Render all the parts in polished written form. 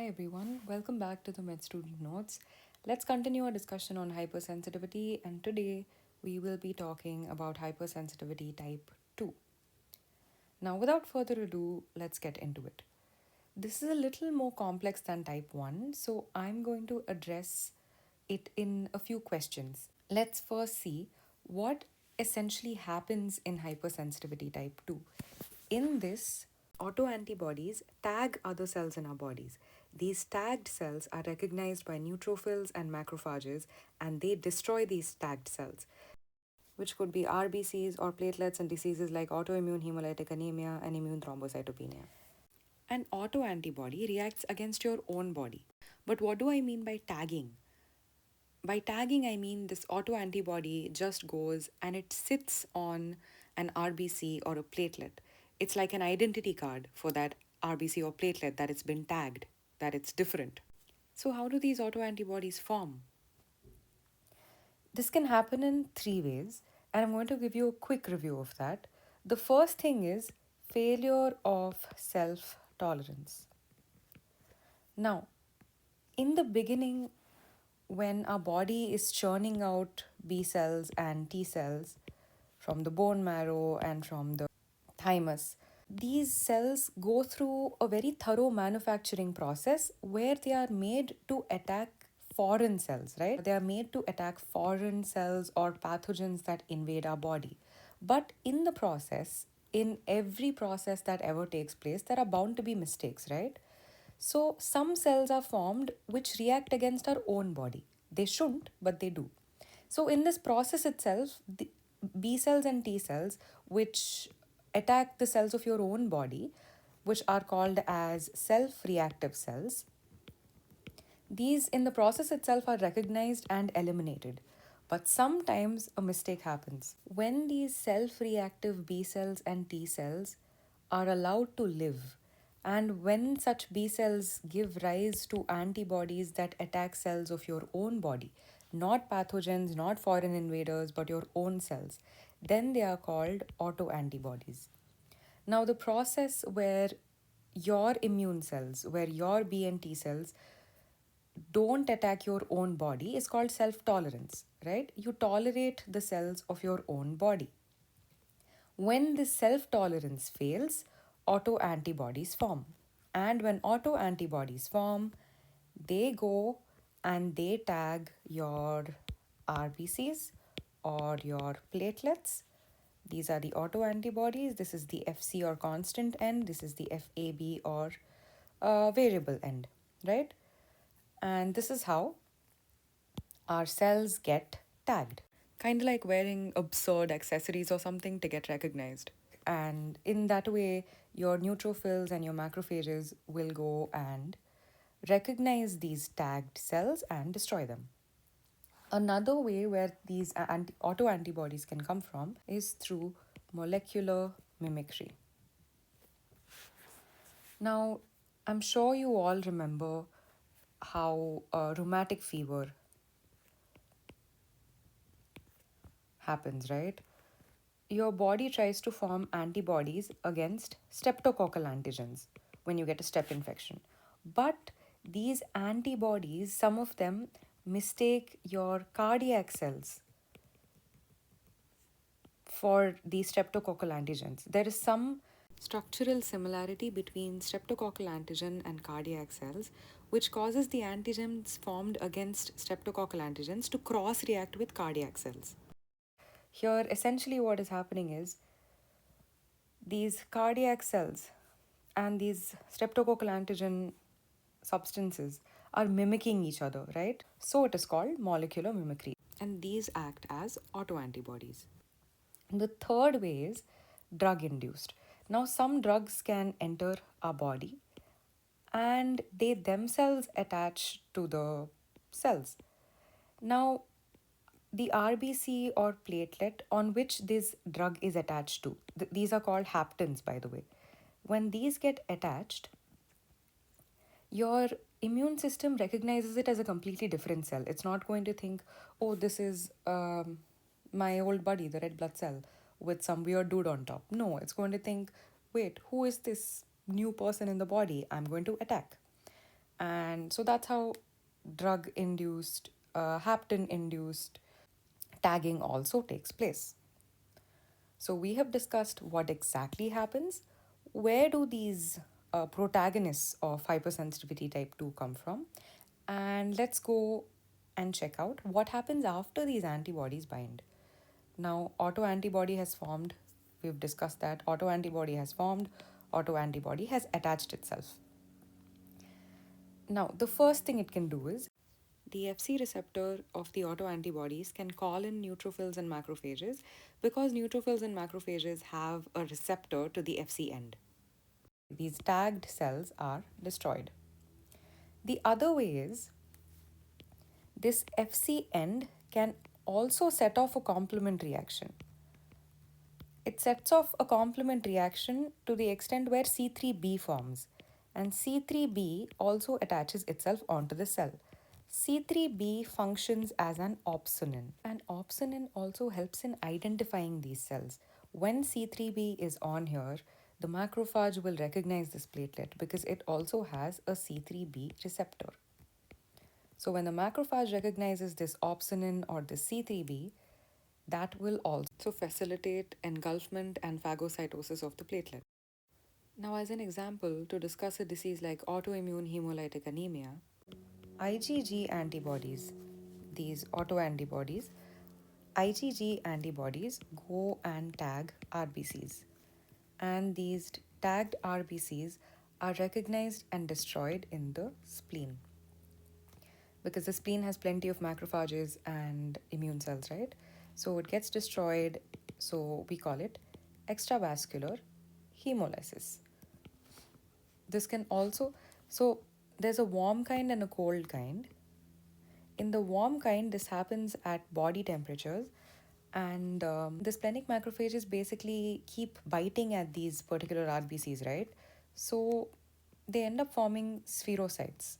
Hi everyone, welcome back to the Med Student Notes. Let's continue our discussion on hypersensitivity, and today we will be talking about hypersensitivity type 2. Now, without further ado, let's get into it. This is a little more complex than type 1, so I'm going to address it in a few questions. Let's first see what essentially happens in hypersensitivity type 2. In this, autoantibodies tag other cells in our bodies. These tagged cells are recognized by neutrophils and macrophages, and they destroy these tagged cells, which could be RBCs or platelets in diseases like autoimmune hemolytic anemia and immune thrombocytopenia. An autoantibody reacts against your own body. But what do I mean by tagging? By tagging, I mean this autoantibody just goes and it sits on an RBC or a platelet. It's like an identity card for that RBC or platelet that it's been tagged, that it's different. So, how do these autoantibodies form? This can happen in three ways, and I'm going to give you a quick review of that. The first thing is failure of self tolerance. Now, in the beginning, when our body is churning out B cells and T cells from the bone marrow and from the thymus, these cells go through a very thorough manufacturing process where they are made to attack foreign cells, right? They are made to attack foreign cells or pathogens that invade our body. But in the process, in every process that ever takes place, there are bound to be mistakes, right? So, some cells are formed which react against our own body. They shouldn't, but they do. So, in this process itself, the B cells and T cells, which attack the cells of your own body, which are called as self reactive cells, these in the process itself are recognized and eliminated. But sometimes a mistake happens. When these self reactive B cells and T cells are allowed to live, and when such B cells give rise to antibodies that attack cells of your own body, not pathogens, not foreign invaders, but your own cells, then they are called autoantibodies. Now, the process where your immune cells, where your B and T cells don't attack your own body is called self tolerance, right? You tolerate the cells of your own body. When this self tolerance fails, autoantibodies form. And when autoantibodies form, they go and they tag your RBCs or your platelets. These are the autoantibodies. This is the FC or constant end. This is the FAB or variable end, right? And this is how our cells get tagged. Kind of like wearing absurd accessories or something to get recognized. And in that way, your neutrophils and your macrophages will go and recognize these tagged cells and destroy them. Another way where these autoantibodies can come from is through molecular mimicry. Now, I'm sure you all remember how rheumatic fever happens, right? Your body tries to form antibodies against streptococcal antigens when you get a strep infection. But these antibodies, some of them mistake your cardiac cells for these streptococcal antigens. There is some structural similarity between streptococcal antigen and cardiac cells, which causes the antigens formed against streptococcal antigens to cross react with cardiac cells. Here, essentially, what is happening is these cardiac cells and these streptococcal antigen substances are mimicking each other, right? So it is called molecular mimicry. And these act as autoantibodies. The third way is drug induced. Now, some drugs can enter our body and they themselves attach to the cells. Now, the RBC or platelet on which this drug is attached to, these are called haptens, by the way. When these get attached, your immune system recognizes it as a completely different cell. It's not going to think, oh, this is my old buddy, the red blood cell, with some weird dude on top. No, it's going to think, wait, who is this new person in the body? I'm going to attack. And so that's how drug induced, hapten induced tagging also takes place. So we have discussed what exactly happens. Where do these protagonists of hypersensitivity type 2 come from? And let's go and check out what happens after these antibodies bind. Now, autoantibody has formed. We've discussed that. Autoantibody has formed. Autoantibody has attached itself. Now, the first thing it can do is the Fc receptor of the autoantibodies can call in neutrophils and macrophages because neutrophils and macrophages have a receptor to the Fc end. These tagged cells are destroyed. The other way is this Fc end can also set off a complement reaction. It sets off a complement reaction to the extent where C3b forms, and C3b also attaches itself onto the cell. C3b functions as an opsonin, and opsonin also helps in identifying these cells. When C3b is on here, the macrophage will recognize this platelet because it also has a C3b receptor. So when the macrophage recognizes this opsonin or the C3b, that will also facilitate engulfment and phagocytosis of the platelet. Now, as an example, to discuss a disease like autoimmune hemolytic anemia, IgG antibodies, these autoantibodies, IgG antibodies go and tag RBCs. And these tagged RBCs are recognized and destroyed in the spleen. Because the spleen has plenty of macrophages and immune cells, right? So it gets destroyed, so we call it extravascular hemolysis. This can also, so there's a warm kind and a cold kind. In the warm kind, this happens at body temperatures, and the splenic macrophages basically keep biting at these particular RBCs, right? So they end up forming spherocytes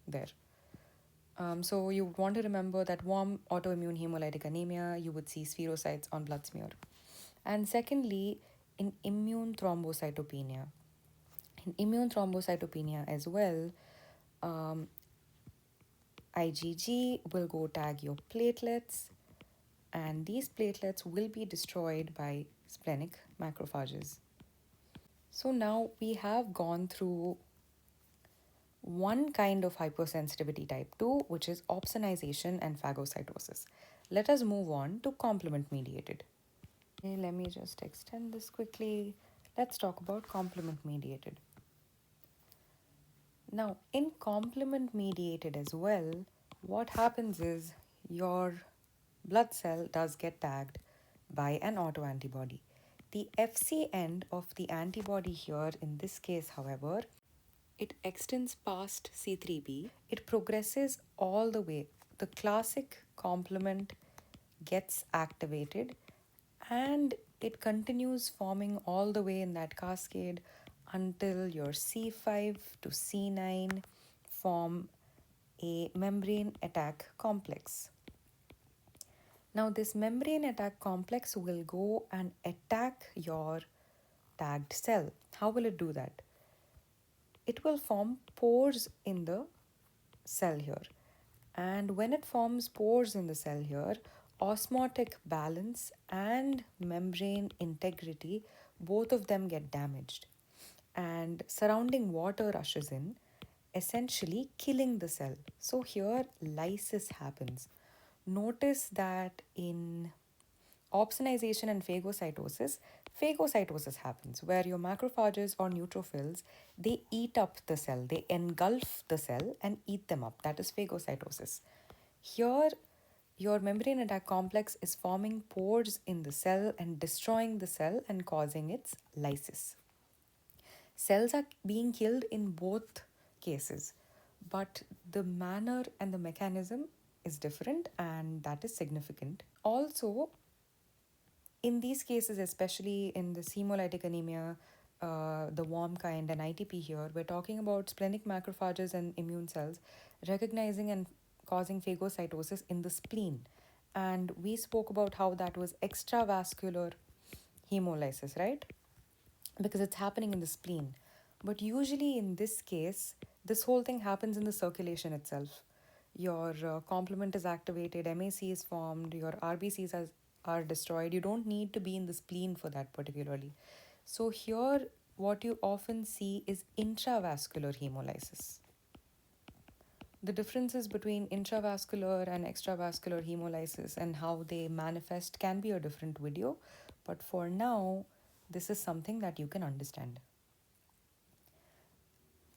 there. So you want to remember that warm autoimmune hemolytic anemia, you would see spherocytes on blood smear. And secondly, in immune thrombocytopenia. In immune thrombocytopenia as well, IgG will go tag your platelets, and these platelets will be destroyed by splenic macrophages. So now we have gone through one kind of hypersensitivity type 2, which is opsonization and phagocytosis. Let us move on to complement mediated. Okay, let me just extend this quickly. Let's talk about complement mediated. Now, in complement mediated as well, what happens is your blood cell does get tagged by an autoantibody. The Fc end of the antibody here, in this case, however, it extends past C3b. It progresses all the way. The classic complement gets activated and it continues forming all the way in that cascade until your C5 to C9 form a membrane attack complex. Now, this membrane attack complex will go and attack your tagged cell. How will it do that? It will form pores in the cell here. And when it forms pores in the cell here, osmotic balance and membrane integrity, both of them get damaged. And surrounding water rushes in, essentially killing the cell. So here, lysis happens. Notice that in opsonization and phagocytosis happens where your macrophages or neutrophils, they eat up the cell, they engulf the cell and eat them up. That is phagocytosis. Here, your membrane attack complex is forming pores in the cell and destroying the cell and causing its lysis. Cells are being killed in both cases, but the manner and the mechanism is different, and that is significant. Also, in these cases, especially in this hemolytic anemia, the warm kind and ITP here, we're talking about splenic macrophages and immune cells recognizing and causing phagocytosis in the spleen. And we spoke about how that was extravascular hemolysis, right? Because it's happening in the spleen. But usually in this case, This whole thing happens in the circulation itself. Your complement is activated, MAC is formed, your RBCs are destroyed. You don't need to be in the spleen for that particularly. So, here, what you often see is intravascular hemolysis. The differences between intravascular and extravascular hemolysis and how they manifest can be a different video, but for now, this is something that you can understand.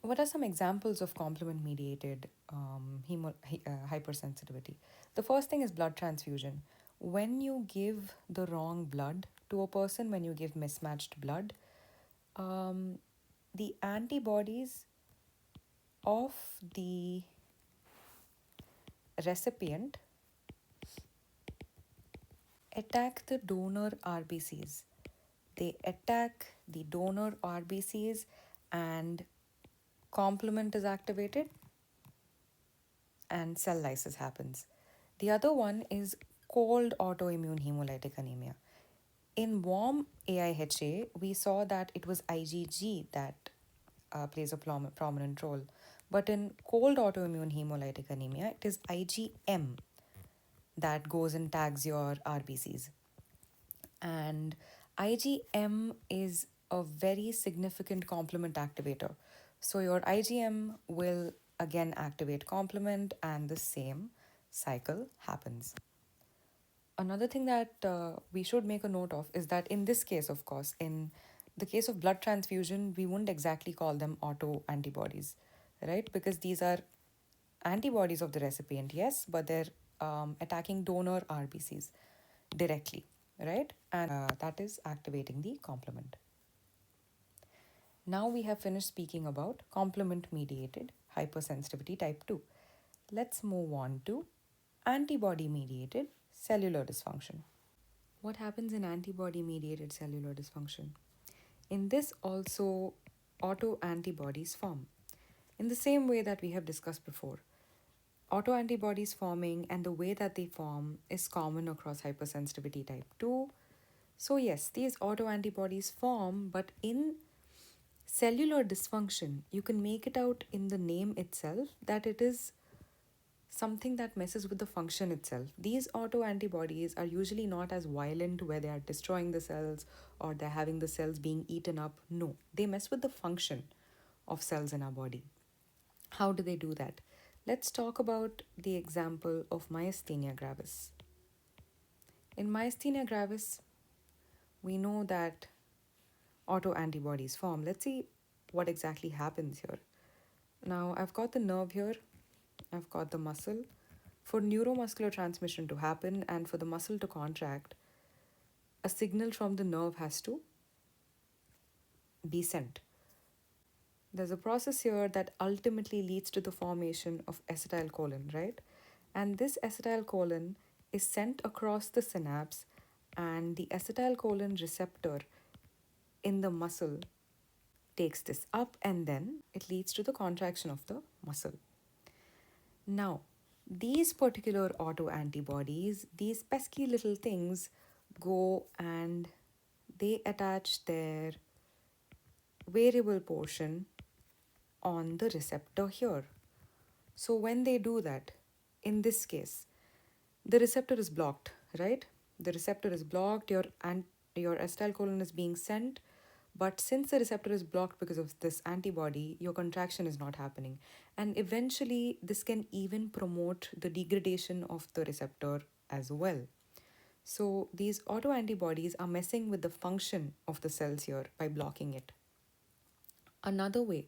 What are some examples of complement mediated hypersensitivity? The first thing is blood transfusion. When you give the wrong blood to a person, when you give mismatched blood, the antibodies of the recipient attack the donor RBCs. They attack the donor RBCs and complement is activated and cell lysis happens. The other one is cold autoimmune hemolytic anemia. In warm AIHA, we saw that it was IgG that plays a prominent role. But in cold autoimmune hemolytic anemia, it is IgM that goes and tags your RBCs. And IgM is a very significant complement activator. So your IgM will again activate complement, and the same cycle happens. Another thing that we should make a note of is that in this case, of course, in the case of blood transfusion, we wouldn't exactly call them auto-antibodies, right? Because these are antibodies of the recipient, yes, but they're attacking donor RBCs directly, right? And that is activating the complement. Now we have finished speaking about complement mediated hypersensitivity type 2. Let's move on to antibody mediated cellular dysfunction. What happens in antibody mediated cellular dysfunction? In this, also auto-antibodies form. In the same way that we have discussed before, auto-antibodies forming and the way that they form is common across hypersensitivity type 2. So, yes, these auto-antibodies form, but in cellular dysfunction, you can make it out in the name itself that it is something that messes with the function itself. These auto-antibodies are usually not as violent where they are destroying the cells or they're having the cells being eaten up. No, they mess with the function of cells in our body. How do they do that? Let's talk about the example of myasthenia gravis. In myasthenia gravis, we know that auto-antibodies form. Let's see what exactly happens here. Now, I've got the nerve here, I've got the muscle. For neuromuscular transmission to happen and for the muscle to contract, a signal from the nerve has to be sent. There's a process here that ultimately leads to the formation of acetylcholine, right? And this acetylcholine is sent across the synapse, and the acetylcholine receptor in the muscle takes this up, and then it leads to the contraction of the muscle. Now, these particular auto-antibodies, these pesky little things, go and they attach their variable portion on the receptor here. So when they do that, in this case, the receptor is blocked, right? The receptor is blocked, your acetylcholine is being sent, but since the receptor is blocked because of this antibody, your contraction is not happening. And eventually, this can even promote the degradation of the receptor as well. So these autoantibodies are messing with the function of the cells here by blocking it. Another way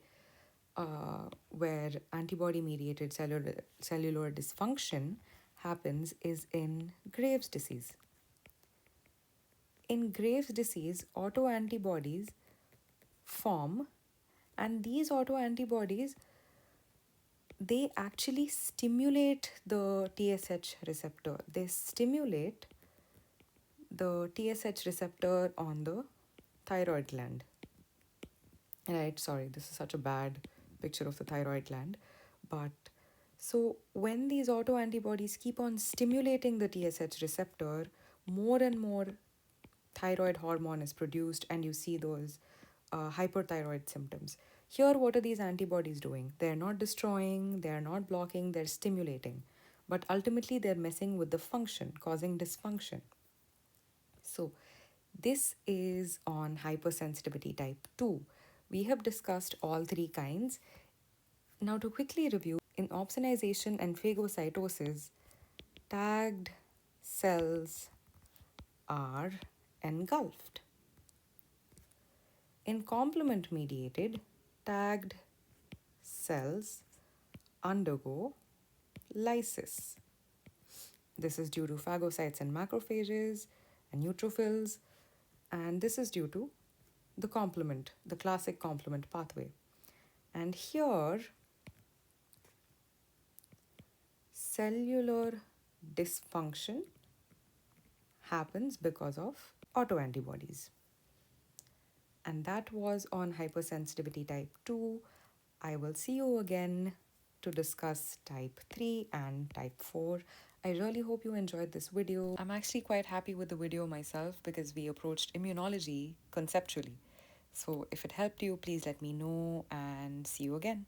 where antibody-mediated cellular dysfunction happens is in Graves' disease. In Graves' disease, autoantibodies form, and these autoantibodies, they actually stimulate the TSH receptor. They stimulate the TSH receptor on the thyroid gland. Right, sorry, this is such a bad picture of the thyroid gland. But so when these autoantibodies keep on stimulating the TSH receptor, more and more thyroid hormone is produced, and you see those hyperthyroid symptoms. Here, what are these antibodies doing? They're not destroying, they're not blocking, they're stimulating. But ultimately, they're messing with the function, causing dysfunction. So, this is on hypersensitivity type 2. We have discussed all three kinds. Now, to quickly review, in opsonization and phagocytosis, tagged cells are engulfed. In complement mediated, tagged cells undergo lysis. This is due to phagocytes and macrophages and neutrophils, and this is due to the complement, the classic complement pathway. And here, cellular dysfunction happens because of autoantibodies. And that was on hypersensitivity type 2. I will see you again to discuss type 3 and type 4. I really hope you enjoyed this video. I'm actually quite happy with the video myself because we approached immunology conceptually. So if it helped you, please let me know and see you again.